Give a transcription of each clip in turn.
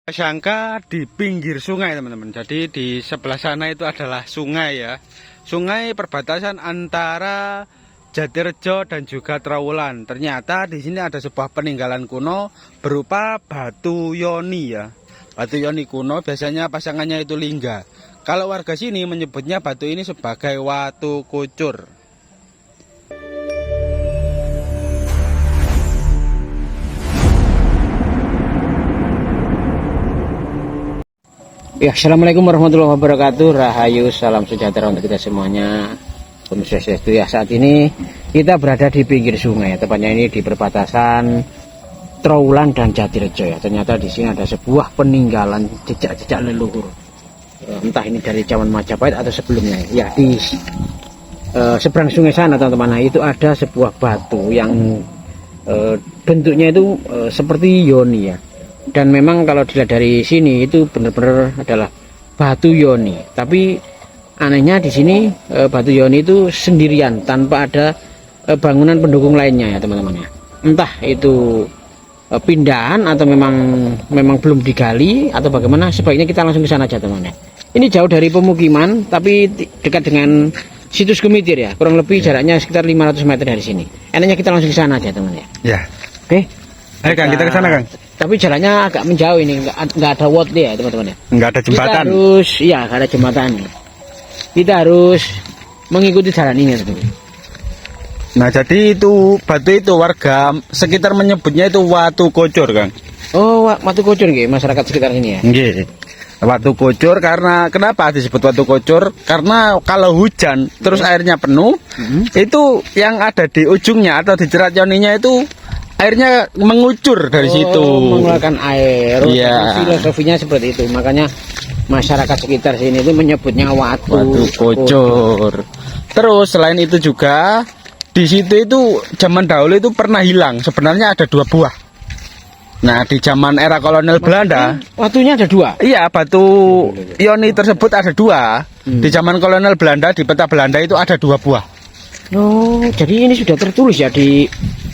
Sangka di pinggir sungai teman-teman. Jadi di sebelah sana itu adalah sungai ya. Sungai perbatasan antara Jatirejo dan juga Trowulan. Ternyata di sini ada sebuah peninggalan kuno berupa batu yoni ya. Batu yoni kuno biasanya pasangannya itu lingga. Kalau warga sini menyebutnya batu ini sebagai watu kucur. Ya, assalamualaikum warahmatullahi wabarakatuh. Rahayu, salam sejahtera untuk kita semuanya. Pemirsa Sestu ya, saat ini kita berada di pinggir sungai, tepatnya ini di perbatasan Trowulan dan Jatirejo ya. Ternyata di sini ada sebuah peninggalan jejak-jejak leluhur. Entah ini dari zaman Majapahit atau sebelumnya. Ya, di seberang sungai sana teman-teman, itu ada sebuah batu yang bentuknya itu seperti yoni ya. Dan memang kalau dilihat dari sini itu benar-benar adalah batu yoni. Tapi anehnya di sini batu yoni itu sendirian tanpa ada bangunan pendukung lainnya ya teman-teman ya. Entah itu pindahan atau memang belum digali atau bagaimana. Sebaiknya kita langsung ke sana aja teman-teman. Ini jauh dari pemukiman tapi dekat dengan situs Gemitir ya. Kurang lebih jaraknya sekitar 500 meter dari sini. Enaknya kita langsung ke sana aja teman-teman ya. Ya. Oke. Ayo Kang, kita ke sana Kang. Tapi jalannya agak menjauh ini, nggak ada road ya teman-teman ya. Nggak ada jembatan. Kita harus, iya nggak ada jembatan. Kita harus mengikuti jalan ini teman-teman. Nah jadi itu batu itu warga sekitar menyebutnya itu watu kucur Kang. Oh watu kucur gitu masyarakat sekitar ini ya. Nggih. Watu kucur karena kenapa disebut watu kucur? Karena kalau hujan terus airnya penuh, itu yang ada di ujungnya atau di cerat yoninya itu airnya mengucur dari situ, mengeluarkan air. Iya. Filosofinya seperti itu, makanya masyarakat sekitar sini itu menyebutnya watu kucur. Terus selain itu juga di situ itu zaman dahulu itu pernah hilang. Sebenarnya ada 2 buah. Nah di zaman era kolonial Belanda, watunya ada 2. Iya, batu yoni tersebut ada 2. Di zaman kolonial Belanda, di peta Belanda itu ada 2 buah. Oh, jadi ini sudah tertulis ya di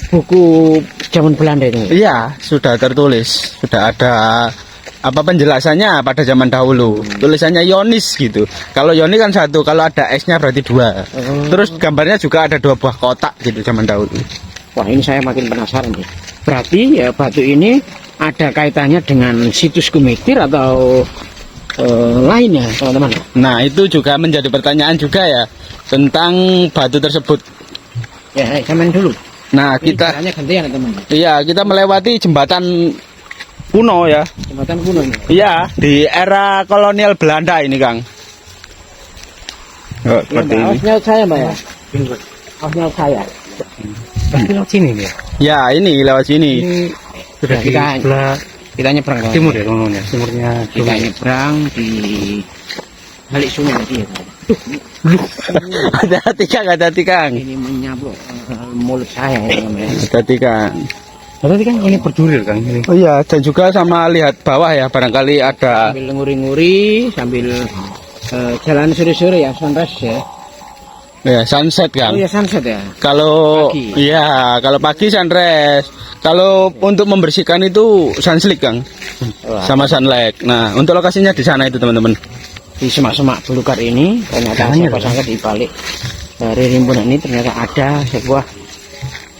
buku zaman Belanda itu? Iya, sudah tertulis, sudah ada apa penjelasannya pada zaman dahulu. Tulisannya Yonis gitu. Kalau Yoni kan 1, kalau ada S-nya berarti 2. Terus gambarnya juga ada 2 buah kotak gitu zaman dahulu. Wah, ini saya makin penasaran nih. Berarti ya batu ini ada kaitannya dengan situs Gemitir atau lainnya teman-teman? Nah, itu juga menjadi pertanyaan juga ya tentang batu tersebut. Ya, zaman dulu. Nah, kita gantian, teman. Iya, kita melewati jembatan kuno ya. Jembatan kuno ini. Iya, di era kolonial Belanda ini, Kang. Oh, seperti ini. Ausnya saya, Mbak ya. Ausnya saya. Lewat sini ya. Ya, ini lewat sini. Ini sudah kita nyebrang ke timur ya, teman-teman ya. Timurnya kita nyebrang di balik sungai tadi ya. Hati-hati Kang, hati-hati Kang. Ini menyablok mulut saya ya. Hati-hati Kang. Hati-hati Kang, ini berduri Kang ini. Oh iya, dan juga sama lihat bawah ya, barangkali ada. Sambil nguri-nguri, sambil jalan sore-sore ya, sunrise ya. Ya, sunset Kang. Oh iya, sunset ya. Kalau pagi. Iya, kalau pagi sunrise. Kalau untuk membersihkan itu sunslick Kang. Sama sunlight. Nah, untuk lokasinya di sana itu teman-teman. Di semak-semak belukar ini ternyata siapa di balik dari rimbunan ini ternyata ada sebuah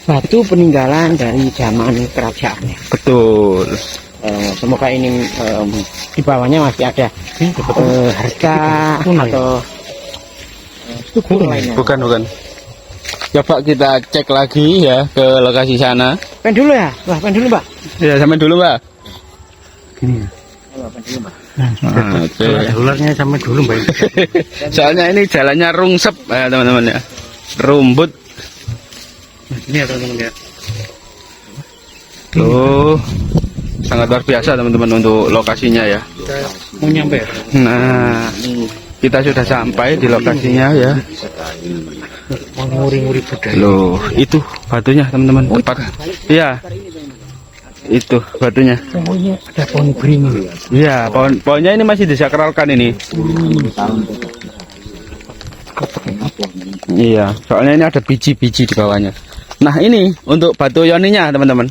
batu peninggalan dari zaman kerajaan. Betul. Semoga ini di bawahnya masih ada harta atau bukan. Coba kita cek lagi ya ke lokasi sana. Pen dulu ya, Mbak. Pen dulu Mbak. Ya, sampai dulu Mbak. Gini. Pen dulu Mbak. Nah, ularnya sampai dulu Mbak. Soalnya ini jalannya rungsep ya teman-teman ya. Rumput. Ini ya teman-teman ya. Tuh. Sangat luar biasa teman-teman untuk lokasinya ya. Kita mau nyampe. Nah, kita sudah sampai di lokasinya ya. Nguri-nguri budaya. Loh, itu batunya teman-teman. Tepat. Iya. Itu batunya. Ada pohon beringin. Iya, pohonnya ini masih disakralkan ini. Iya, soalnya ini ada biji-biji di bawahnya. Nah, ini untuk batu yoninya, teman-teman.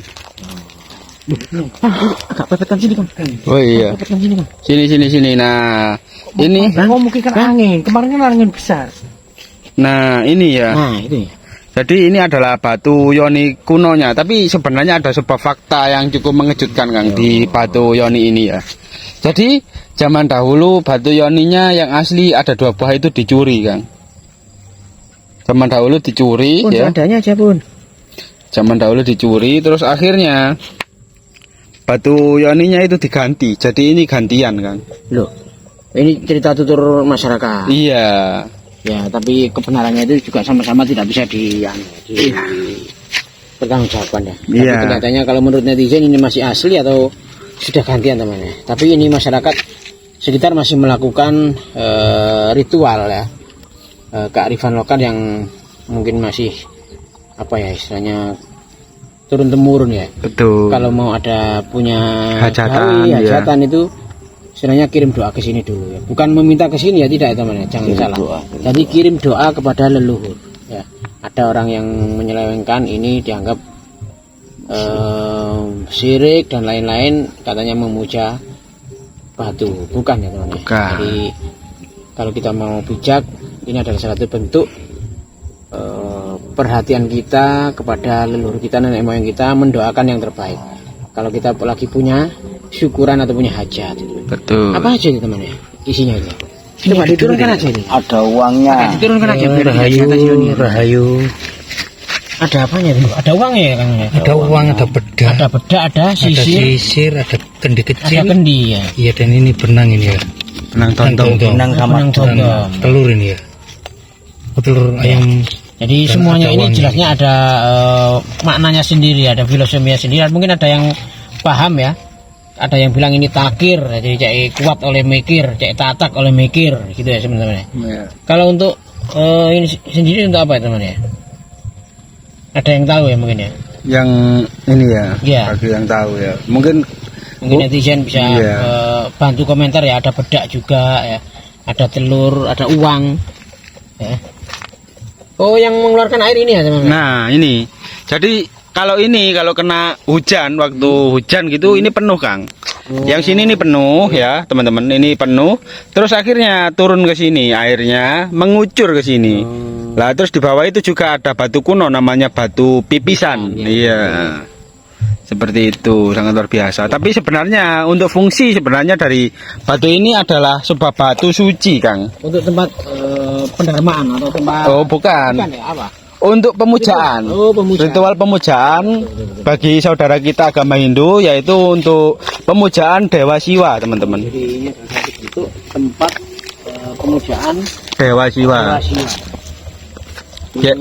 Agak pepetan sini kan. Oh iya. Pepetan sini kan. Sini. Nah, ini. Oh mungkin kan angin. Kemarin kan angin besar. Nah, ini ya. Nah itu ya. Jadi ini adalah batu yoni kunonya. Tapi sebenarnya ada sebuah fakta yang cukup mengejutkan Kang di batu yoni ini ya. Jadi zaman dahulu batu yoninya yang asli ada 2 buah itu dicuri Kang. Zaman dahulu dicuri Pun ya. adanya aja pun. Zaman dahulu dicuri, terus akhirnya batu yoninya itu diganti. Jadi ini gantian Kang. Loh, ini cerita tutur masyarakat. Iya. Ya, tapi kebenarannya itu juga sama-sama tidak bisa pertanggungjawaban ya. Tapi Iya. kelihatannya kalau menurut netizen ini masih asli atau sudah gantian temannya. Tapi ini masyarakat sekitar masih melakukan ritual ya, kearifan lokal yang mungkin masih apa ya istilahnya turun temurun ya. Betul. Kalau mau ada punya Hajatan, ya. hajatan itu sebenarnya kirim doa ke sini dulu ya. Bukan meminta ke sini ya, tidak teman ya. Jangan salah. Doa. Jadi kirim doa kepada leluhur ya. Ada orang yang menyelewengkan ini dianggap syirik dan lain-lain, katanya memuja batu. Bukan ya teman ya. Bukan. Jadi kalau kita mau bijak, ini adalah salah satu bentuk perhatian kita kepada leluhur kita, nenek moyang kita, mendoakan yang terbaik. Kalau kita lagi punya syukuran atau punya hajat itu. Betul. Apa aja itu teman ya? Isinya itu. Coba diturunkan aja ini. Ada uangnya. Diturunkan aja. Rahayu. Ada apanya itu? Ada uangnya ya Kang? Ada uang, ada bedak. Ada bedak, ada sisir, ada kendi kecil. ada kendi ya. Iya, dan ini benang ini ya. Benang tontong. Benang sama tontong. telur ini ya. Telur ayam. Jadi Dan semuanya ada ini uangnya. jelasnya ada maknanya sendiri, ada filosofinya sendiri. Mungkin ada yang paham ya. Ada yang bilang ini takir, jadi cek kuat oleh mikir, cek tatak oleh mikir, gitu ya sebenarnya. Ya. Kalau untuk ini sendiri untuk apa ya teman ya? Ada yang tahu ya mungkin ya? Yang ini ya. Iya. Bagi yang tahu ya. Mungkin Netizen bisa Iya. bantu komentar ya. Ada bedak juga ya, ada telur, ada uang ya. Oh, yang mengeluarkan air ini ya teman-teman? Nah, ini. Jadi kalau kena hujan, waktu hujan gitu ini penuh Kang. Yang sini ini penuh ya teman-teman, ini penuh. Terus akhirnya turun ke sini, airnya mengucur ke sini. Lah terus di bawah itu juga ada batu kuno namanya batu pipisan. Iya. Seperti itu, sangat luar biasa. Tapi sebenarnya untuk fungsi sebenarnya dari batu ini adalah sebuah batu suci Kang. Untuk tempat pendarmaan atau tempat Oh bukan. bukan ya, apa? Untuk pemujaan. Oh, pemujaan. Ritual pemujaan bagi saudara kita agama Hindu yaitu untuk pemujaan Dewa Siwa, teman-teman. Jadi ini adalah satu bentuk tempat pemujaan Dewa Siwa. Dewa Siwa. Ya.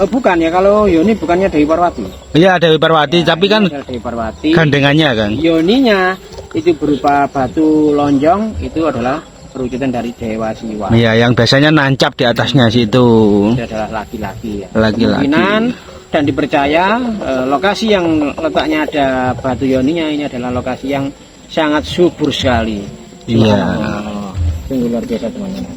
Bukan ya, kalau Yoni bukannya Dewi Parwati. Iya, Dewi Parwati, Ya, tapi ini kan adalah Dewi Parwati. gandengannya kan. Yoninya itu berupa batu lonjong, itu adalah perwujudan dari Dewa Siwa. Iya, yang biasanya nancap di atasnya situ. Itu adalah laki-laki ya. Laki-laki. Kemungkinan dan dipercaya lokasi yang letaknya ada batu Yoninya ini adalah lokasi yang sangat subur sekali. Iya. Subhanallah. Sungguh luar biasa teman-teman.